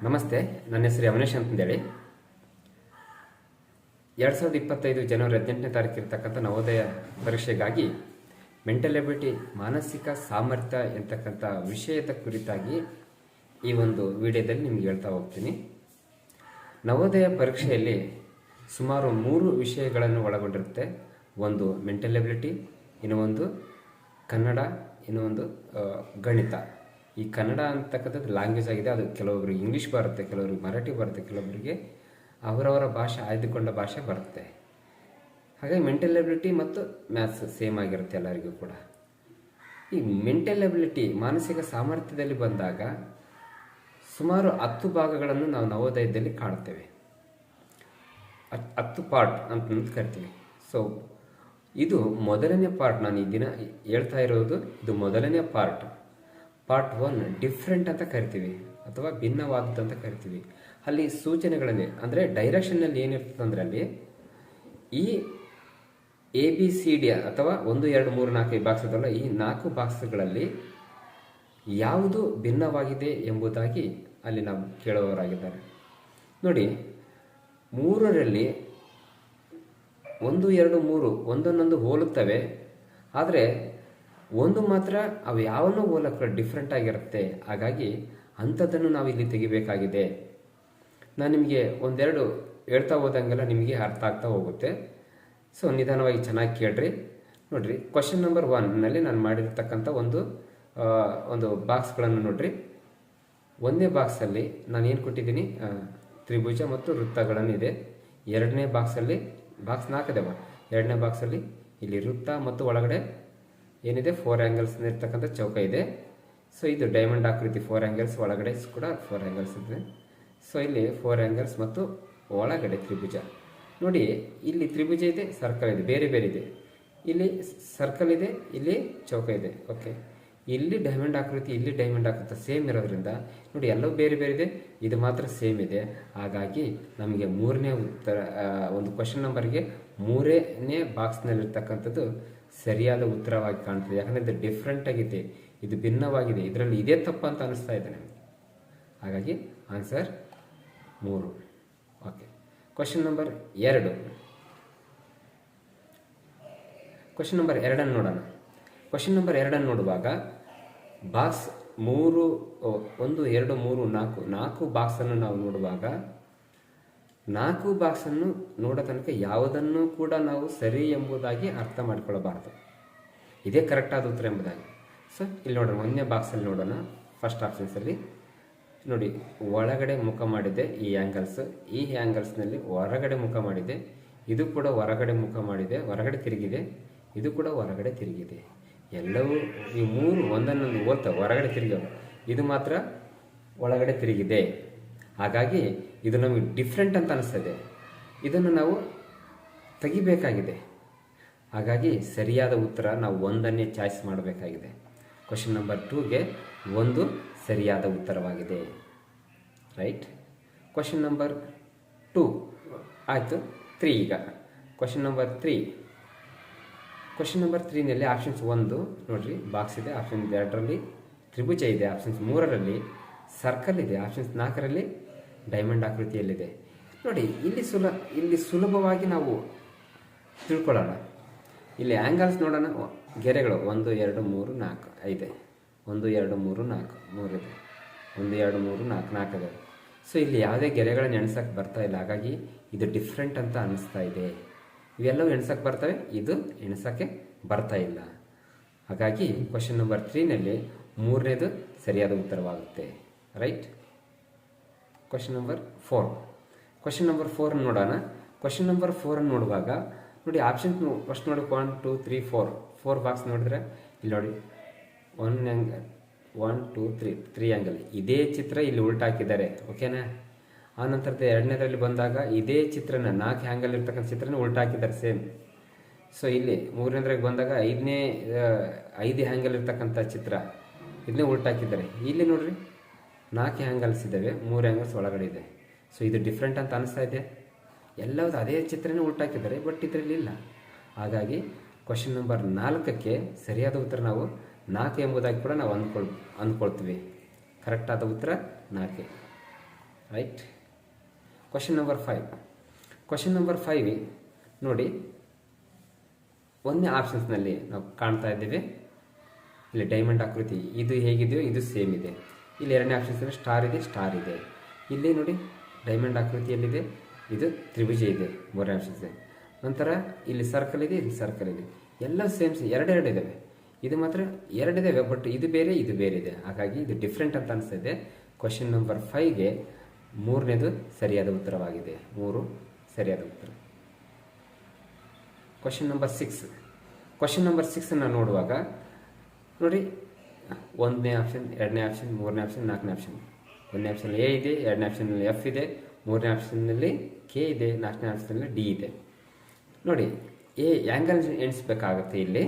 ನಮಸ್ತೆ. ನನ್ನ ಹೆಸರು ಅವನೇಶ್ ಅಂತಂದೇಳಿ. 2025 ಜನವರಿ 18ನೇ ತಾರೀಕು ಇರತಕ್ಕಂಥ ನವೋದಯ ಪರೀಕ್ಷೆಗಾಗಿ ಮೆಂಟಲ್ ಎಬಿಲಿಟಿ ಮಾನಸಿಕ ಸಾಮರ್ಥ್ಯ ಎಂತಕ್ಕಂಥ ವಿಷಯದ ಕುರಿತಾಗಿ ಈ ಒಂದು ವಿಡಿಯೋದಲ್ಲಿ ನಿಮ್ಗೆ ಹೇಳ್ತಾ ಹೋಗ್ತೀನಿ. ನವೋದಯ ಪರೀಕ್ಷೆಯಲ್ಲಿ ಸುಮಾರು 3 ವಿಷಯಗಳನ್ನು ಒಳಗೊಂಡಿರುತ್ತೆ. ಒಂದು ಮೆಂಟಲ್ ಎಬಿಲಿಟಿ, ಇನ್ನೊಂದು ಕನ್ನಡ, ಇನ್ನೊಂದು ಗಣಿತ. ಈ ಕನ್ನಡ ಅಂತಕ್ಕಂಥದ್ದು ಲ್ಯಾಂಗ್ವೇಜ್ ಆಗಿದೆ. ಅದು ಕೆಲವೊಬ್ಬರಿಗೆ ಇಂಗ್ಲೀಷ್ ಬರುತ್ತೆ, ಕೆಲವರಿಗೆ ಮರಾಠಿ ಬರುತ್ತೆ, ಕೆಲವೊಬ್ಬರಿಗೆ ಅವರವರ ಭಾಷೆ ಆಯ್ದುಕೊಂಡ ಭಾಷೆ ಬರುತ್ತೆ. ಹಾಗಾಗಿ ಮೆಂಟಲ್ ಎಬಿಲಿಟಿ ಮತ್ತು ಮ್ಯಾಥ್ಸ್ ಸೇಮ್ ಆಗಿರುತ್ತೆ ಎಲ್ಲರಿಗೂ ಕೂಡ. ಈ ಮೆಂಟಲ್ ಎಬಿಲಿಟಿ ಮಾನಸಿಕ ಸಾಮರ್ಥ್ಯದಲ್ಲಿ ಬಂದಾಗ ಸುಮಾರು 10 ಭಾಗಗಳನ್ನು ನಾವು ನವೋದಯದಲ್ಲಿ ಕಾಣ್ತೇವೆ. 10 ಪಾರ್ಟ್ ಅಂತ ಕರಿತೀವಿ. ಸೊ ಇದು ಮೊದಲನೇ ಪಾರ್ಟ್. ನಾನು ಈ ದಿನ ಹೇಳ್ತಾ ಇರೋದು ಇದು ಮೊದಲನೇ ಪಾರ್ಟ್ 1 ಡಿಫ್ರೆಂಟ್ ಅಂತ ಕರಿತೀವಿ ಅಥವಾ ಭಿನ್ನವಾದದ್ದು ಅಂತ ಕರಿತೀವಿ. ಅಲ್ಲಿ ಸೂಚನೆಗಳಲ್ಲಿ ಅಂದರೆ ಡೈರೆಕ್ಷನ್ನಲ್ಲಿ ಏನಿರ್ತದೆ ಅಂದರೆ ಅಲ್ಲಿ ಈ ABCD ಅಥವಾ 1 2 3 4 ಬಾಕ್ಸ್ ಇದಲ್ಲ, ಈ 4 ಬಾಕ್ಸ್ಗಳಲ್ಲಿ ಯಾವುದು ಭಿನ್ನವಾಗಿದೆ ಎಂಬುದಾಗಿ ಅಲ್ಲಿ ನಾವು ಕೇಳುವವರಾಗಿದ್ದಾರೆ. ನೋಡಿ, 3ರಲ್ಲಿ 1 2 3 ಒಂದೊಂದೊಂದು ಹೋಲುತ್ತವೆ, ಆದರೆ ಒಂದು ಮಾತ್ರ ಅವು ಯಾವನ್ನೂ ಹೋಲಕ್ಕೆ ಡಿಫ್ರೆಂಟ್ ಆಗಿರುತ್ತೆ. ಹಾಗಾಗಿ ಅಂಥದ್ದನ್ನು ನಾವು ಇಲ್ಲಿ ತೆಗಿಬೇಕಾಗಿದೆ. ನಾನು ನಿಮಗೆ ಒಂದೆರಡು ಹೇಳ್ತಾ ಹೋದಂಗೆಲ್ಲ ನಿಮಗೆ ಅರ್ಥ ಆಗ್ತಾ ಹೋಗುತ್ತೆ. ಸೊ ನಿಧಾನವಾಗಿ ಚೆನ್ನಾಗಿ ಕೇಳ್ರಿ. ನೋಡ್ರಿ, ಕ್ವಶನ್ ನಂಬರ್ 1ನಲ್ಲಿ ನಾನು ಮಾಡಿರ್ತಕ್ಕಂಥ ಒಂದು ಬಾಕ್ಸ್ಗಳನ್ನು ನೋಡ್ರಿ. 1ನೇ ಬಾಕ್ಸಲ್ಲಿ ನಾನು ಏನು ಕೊಟ್ಟಿದ್ದೀನಿ, ತ್ರಿಭುಜ ಮತ್ತು ವೃತ್ತಗಳನ್ನಿದೆ. 2ನೇ ಬಾಕ್ಸಲ್ಲಿ ಬಾಕ್ಸ್ 4 ಇದಾವೆ. 2ನೇ ಬಾಕ್ಸಲ್ಲಿ ಇಲ್ಲಿ ವೃತ್ತ ಮತ್ತು ಒಳಗಡೆ ಏನಿದೆ 4 ಆ್ಯಂಗಲ್ಸ್ ಇರ್ತಕ್ಕಂಥ ಚೌಕ ಇದೆ. ಸೊ ಇದು ಡೈಮಂಡ್ ಆಕೃತಿ 4 ಆ್ಯಂಗಲ್ಸ್, ಒಳಗಡೆ ಕೂಡ 4 ಆ್ಯಂಗಲ್ಸ್ ಇದೆ. ಸೊ ಇಲ್ಲಿ 4 ಆ್ಯಂಗಲ್ಸ್ ಮತ್ತು ಒಳಗಡೆ ತ್ರಿಭುಜ. ನೋಡಿ, ಇಲ್ಲಿ ತ್ರಿಭುಜ ಇದೆ, ಸರ್ಕಲ್ ಇದೆ, ಬೇರೆ ಬೇರೆ ಇದೆ. ಇಲ್ಲಿ ಸರ್ಕಲ್ ಇದೆ, ಇಲ್ಲಿ ಚೌಕ ಇದೆ. ಓಕೆ, ಇಲ್ಲಿ ಡೈಮಂಡ್ ಆಕೃತಿ, ಇಲ್ಲಿ ಡೈಮಂಡ್ ಆಕೃತಿ ಸೇಮ್ ಇರೋದ್ರಿಂದ ನೋಡಿ ಎಲ್ಲವೂ ಬೇರೆ ಬೇರೆ ಇದೆ, ಇದು ಮಾತ್ರ ಸೇಮ್ ಇದೆ. ಹಾಗಾಗಿ ನಮಗೆ 3ನೇ ಉತ್ತರ, ಒಂದು ಕ್ವಶನ್ ನಂಬರ್ಗೆ 3ನೇ ಬಾಕ್ಸ್ನಲ್ಲಿರ್ತಕ್ಕಂಥದ್ದು ಸರಿಯಾದ ಉತ್ತರವಾಗಿ ಕಾಣ್ತದೆ. ಯಾಕಂದರೆ ಇದು ಡಿಫ್ರೆಂಟ್ ಆಗಿದೆ, ಇದು ಭಿನ್ನವಾಗಿದೆ, ಇದರಲ್ಲಿ ಇದೇ ತಪ್ಪು ಅಂತ ಅನಿಸ್ತಾ ಇದೆ ನಮಗೆ. ಹಾಗಾಗಿ answer 3. Okay, question number 2. Question number 2 ನೋಡೋಣ. ಕ್ವಶನ್ ನಂಬರ್ 2 ನೋಡುವಾಗ ಬಾಕ್ಸ್ 3 1 2 3 4 ಬಾಕ್ಸನ್ನು ನಾವು ನೋಡುವಾಗ 4 ಬಾಕ್ಸನ್ನು ನೋಡೋ ತನಕ ಯಾವುದನ್ನು ಕೂಡ ನಾವು ಸರಿ ಎಂಬುದಾಗಿ ಅರ್ಥ ಮಾಡಿಕೊಳ್ಳಬಾರದು, ಇದೇ ಕರೆಕ್ಟಾದ ಉತ್ತರ ಎಂಬುದಾಗಿ. ಸೊ ಇಲ್ಲಿ ನೋಡೋಣ, 1ನೇ ಬಾಕ್ಸಲ್ಲಿ ನೋಡೋಣ. ಫಸ್ಟ್ ಆಪ್ಷನ್ಸಲ್ಲಿ ನೋಡಿ, ಒಳಗಡೆ ಮುಖ ಮಾಡಿದೆ ಈ ಆ್ಯಂಗಲ್ಸ್, ಈ ಆ್ಯಂಗಲ್ಸ್ನಲ್ಲಿ ಹೊರಗಡೆ ಮುಖ ಮಾಡಿದೆ, ಇದು ಕೂಡ ಹೊರಗಡೆ ಮುಖ ಮಾಡಿದೆ, ಹೊರಗಡೆ ತಿರುಗಿದೆ, ಇದು ಕೂಡ ಹೊರಗಡೆ ತಿರುಗಿದೆ. ಎಲ್ಲವೂ ಈ 3 ಒಂದನ್ನೊಂದು ಓದ್ತವೆ, ಹೊರಗಡೆ ತಿರುಗವು, ಇದು ಮಾತ್ರ ಒಳಗಡೆ ತಿರುಗಿದೆ. ಹಾಗಾಗಿ ಇದು ನಮಗೆ ಡಿಫ್ರೆಂಟ್ ಅಂತ ಅನಿಸ್ತದೆ, ಇದನ್ನು ನಾವು ತೆಗಿಬೇಕಾಗಿದೆ. ಹಾಗಾಗಿ ಸರಿಯಾದ ಉತ್ತರ ನಾವು 1ಅನ್ನೇ ಚಾಯ್ಸ್ ಮಾಡಬೇಕಾಗಿದೆ. ಕ್ವಶನ್ ನಂಬರ್ 2ಗೆ 1 ಸರಿಯಾದ ಉತ್ತರವಾಗಿದೆ. ರೈಟ್. ಕ್ವಶನ್ ನಂಬರ್ 2 ಆಯಿತು. 3 ಈಗ ಕ್ವಶನ್ ನಂಬರ್ 3. ಕ್ವಶನ್ ನಂಬರ್ 3ನಲ್ಲಿ ಆಪ್ಷನ್ಸ್ 1 ನೋಡ್ರಿ, ಬಾಕ್ಸ್ ಇದೆ. ಆಪ್ಷನ್ 2ರಲ್ಲಿ ತ್ರಿಭುಜ ಇದೆ. ಆಪ್ಷನ್ಸ್ 3ರಲ್ಲಿ ಸರ್ಕಲ್ ಇದೆ. ಆಪ್ಷನ್ಸ್ 4ರಲ್ಲಿ ಡೈಮಂಡ್ ಆಕೃತಿಯಲ್ಲಿದೆ. ನೋಡಿ, ಇಲ್ಲಿ ಸುಲಭವಾಗಿ ನಾವು ತಿಳ್ಕೊಳ್ಳೋಣ. ಇಲ್ಲಿ ಆ್ಯಂಗಲ್ಸ್ ನೋಡೋಣ, ಗೆರೆಗಳು 1 2 3 4 ಇದೆ. 1 2 3 4 3 ಇದೆ. 1 2 3 4 4 ಇದೆ. ಸೊ ಇಲ್ಲಿ ಯಾವುದೇ ಗೆರೆಗಳನ್ನು ಎಣ್ಸಕ್ಕೆ ಬರ್ತಾ ಇಲ್ಲ. ಹಾಗಾಗಿ ಇದು ಡಿಫ್ರೆಂಟ್ ಅಂತ ಅನಿಸ್ತಾ ಇದೆ. ಇವೆಲ್ಲವೂ ಎಣ್ಸಕ್ಕೆ ಬರ್ತವೆ, ಇದು ಎಣ್ಸೋಕ್ಕೆ ಬರ್ತಾ ಇಲ್ಲ. ಹಾಗಾಗಿ ಕ್ವಶನ್ ನಂಬರ್ 3ನಲ್ಲಿ 3ನೇದು ಸರಿಯಾದ ಉತ್ತರವಾಗುತ್ತೆ. Right. Question number 4. Question number 4 ನೋಡೋಣ. ಕ್ವಶನ್ ನಂಬರ್ 4 ನೋಡುವಾಗ ನೋಡಿ, ಆಪ್ಷನ್ಸ್ ಫಸ್ಟ್ ನೋಡಿ, 1 2 3 4 ಬಾಕ್ಸ್ ನೋಡಿದ್ರೆ ಇಲ್ಲಿ ನೋಡಿ 1 ಆ್ಯಂಗಲ್ 1 2 3 ಆ್ಯಂಗಲ್, ಇದೇ ಚಿತ್ರ ಇಲ್ಲಿ ಉಲ್ಟಾಕಿದ್ದಾರೆ. ಓಕೆನಾ? ಆ ನಂತರದ 2ನೇದರಲ್ಲಿ ಬಂದಾಗ ಇದೇ ಚಿತ್ರನ 4 ಆ್ಯಂಗಲ್ ಇರ್ತಕ್ಕಂಥ ಚಿತ್ರನ ಉಲ್ಟಾಕಿದ್ದಾರೆ ಸೇಮ್. ಸೊ ಇಲ್ಲಿ 3ನೇದ್ರಾಗ ಬಂದಾಗ 5 ಆ್ಯಂಗಲ್ ಇರ್ತಕ್ಕಂಥ ಚಿತ್ರ ಇದನ್ನೇ ಉಲ್ಟಾಕಿದ್ದಾರೆ. ಇಲ್ಲಿ ನೋಡ್ರಿ 4 ಆ್ಯಂಗಲ್ಸ್ ಇದ್ದಾವೆ, 3 ಆ್ಯಂಗಲ್ಸ್ ಒಳಗಡೆ ಇದೆ. ಸೊ ಇದು ಡಿಫ್ರೆಂಟ್ ಅಂತ ಅನಿಸ್ತಾ ಇದೆ. ಎಲ್ಲವೂ ಅದೇ ಚಿತ್ರನೇ ಉಲ್ಟಾಕಿದ್ದಾರೆ, ಬಟ್ ಇದರಲ್ಲಿ ಇಲ್ಲ. ಹಾಗಾಗಿ ಕ್ವಶನ್ ನಂಬರ್ 4ಕ್ಕೆ ಸರಿಯಾದ ಉತ್ತರ ನಾವು 4 ಎಂಬುದಾಗಿ ಕೂಡ ನಾವು ಅಂದ್ಕೊಳ್ತೀವಿ. ಕರೆಕ್ಟಾದ ಉತ್ತರ 4. Right. Question number 5. Question number 5 ನೋಡಿ, ಒಂದೇ ಆಪ್ಷನ್ಸ್ನಲ್ಲಿ ನಾವು ಕಾಣ್ತಾ ಇದ್ದೇವೆ. ಇಲ್ಲಿ ಡೈಮಂಡ್ ಆಕೃತಿ ಇದು ಹೇಗಿದೆಯೋ ಇದು ಸೇಮ್ ಇದೆ. ಇಲ್ಲಿ ಎರಡನೇ ಆಪ್ಷನ್ಸಲ್ಲಿ ಸ್ಟಾರ್ ಇದೆ, ಸ್ಟಾರ್ ಇದೆ. ಇಲ್ಲಿ ನೋಡಿ ಡೈಮಂಡ್ ಆಕೃತಿಯಲ್ಲಿದೆ, ಇದು ತ್ರಿಭುಜ ಇದೆ ಮೂರನೇ ಆಪ್ಷನ್ಸ್. ನಂತರ ಇಲ್ಲಿ ಸರ್ಕಲ್ ಇದೆ, ಇಲ್ಲಿ ಸರ್ಕಲ್ ಇದೆ. ಎಲ್ಲ ಸೇಮ್ ಎರಡೆರಡು ಇದ್ದಾವೆ. ಇದು ಮಾತ್ರ ಎರಡಿದ್ದಾವೆ, ಬಟ್ ಇದು ಬೇರೆ ಇದು ಬೇರೆ ಇದೆ. ಹಾಗಾಗಿ ಇದು ಡಿಫ್ರೆಂಟ್ ಅಂತ ಅನಿಸ್ತಾ ಇದೆ. ಕ್ವಶನ್ ನಂಬರ್ 5ಗೆ ಮೂರನೇದು ಸರಿಯಾದ ಉತ್ತರವಾಗಿದೆ. 3 ಸರಿಯಾದ ಉತ್ತರ. Question number 6. ಕ್ವಶನ್ ನಂಬರ್ 6 ನೋಡುವಾಗ ನೋಡಿ, ಒಂದನೇ ಆಪ್ಷನ್, ಎರಡನೇ ಆಪ್ಷನ್, ಮೂರನೇ ಆಪ್ಷನ್, ನಾಲ್ಕನೇ ಆಪ್ಷನ್. ಒಂದನೇ ಆಪ್ಷನಲ್ಲಿ ಎ ಇದೆ, ಎರಡನೇ ಆಪ್ಷನ್ನಲ್ಲಿ ಎಫ್ ಇದೆ, ಮೂರನೇ ಆಪ್ಷನ್ನಲ್ಲಿ ಕೆ ಇದೆ, ನಾಲ್ಕನೇ ಆಪ್ಷನ್ನಲ್ಲಿ ಡಿ ಇದೆ. ನೋಡಿ, ಎ ಆ್ಯಂಗಲ್ ಎಣಿಸ್ಬೇಕಾಗುತ್ತೆ ಇಲ್ಲಿ.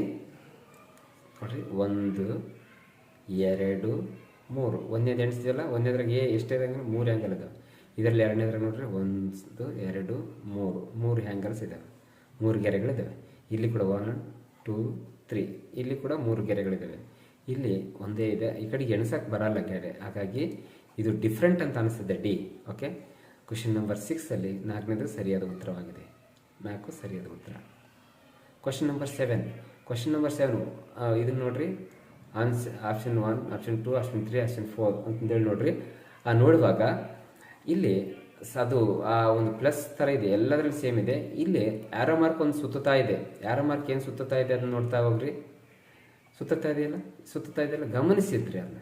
ನೋಡಿರಿ, 1 2 3. ಒಂದನೇದು ಎಣಿಸ್ತೀವಲ್ಲ, ಒಂದನೇದ್ರಾಗ ಎ ಎಷ್ಟಿದೆ ಅಂದರೆ 3 ಆ್ಯಂಗಲ್ ಇದಾವೆ. ಇದರಲ್ಲಿ ಎರಡನೇದ್ರಾಗ ನೋಡ್ರಿ 1 2 3 ಹ್ಯಾಂಗಲ್ಸ್ ಇದ್ದಾವೆ, 3 ಗೆರೆಗಳಿದ್ದಾವೆ. ಇಲ್ಲಿ ಕೂಡ 1 2 3. ಇಲ್ಲಿ ಕೂಡ 3 ಗೆರೆಗಳಿದ್ದಾವೆ. ಇಲ್ಲಿ ಒಂದೇ ಇದೆ, ಈ ಕಡೆಗೆ ಎಣಿಸಕ್ಕೆ ಬರಲ್ಲ ಗೆರೆ. ಹಾಗಾಗಿ ಇದು ಡಿಫ್ರೆಂಟ್ ಅಂತ ಅನಿಸ್ತದೆ, ಡಿ. ಓಕೆ. ಕ್ವಶನ್ ನಂಬರ್ 6ಅಲ್ಲಿ 4ನೇದು ಸರಿಯಾದ ಉತ್ತರವಾಗಿದೆ. 4 ಸರಿಯಾದ ಉತ್ತರ. Question number 7. ಕ್ವಶನ್ ನಂಬರ್ 7 ಇದನ್ನು ನೋಡ್ರಿ, ಆಪ್ಷನ್ 1, ಆಪ್ಷನ್ 2, ಆಪ್ಷನ್ 3, ಆಪ್ಷನ್ 4 ಅಂತಂದೇಳಿ ನೋಡ್ರಿ. ನೋಡುವಾಗ ಇಲ್ಲಿ ಅದು ಆ ಒಂದು ಪ್ಲಸ್ ಥರ ಇದೆ, ಎಲ್ಲದರಲ್ಲಿ ಸೇಮ್ ಇದೆ. ಇಲ್ಲಿ ಆರೋ ಮಾರ್ಕ್ ಒಂದು ಸುತ್ತುತ್ತಾ ಇದೆ. ಆರೋ ಮಾರ್ಕ್ ಏನು ಸುತ್ತುತ್ತಾ ಇದೆ ಅದನ್ನು ನೋಡ್ತಾ ಹೋಗ್ರಿ. ಸುತ್ತುತ್ತಾ ಇದೆಯಲ್ಲ, ಗಮನಿಸಿದ್ರಿ ಅದನ್ನ.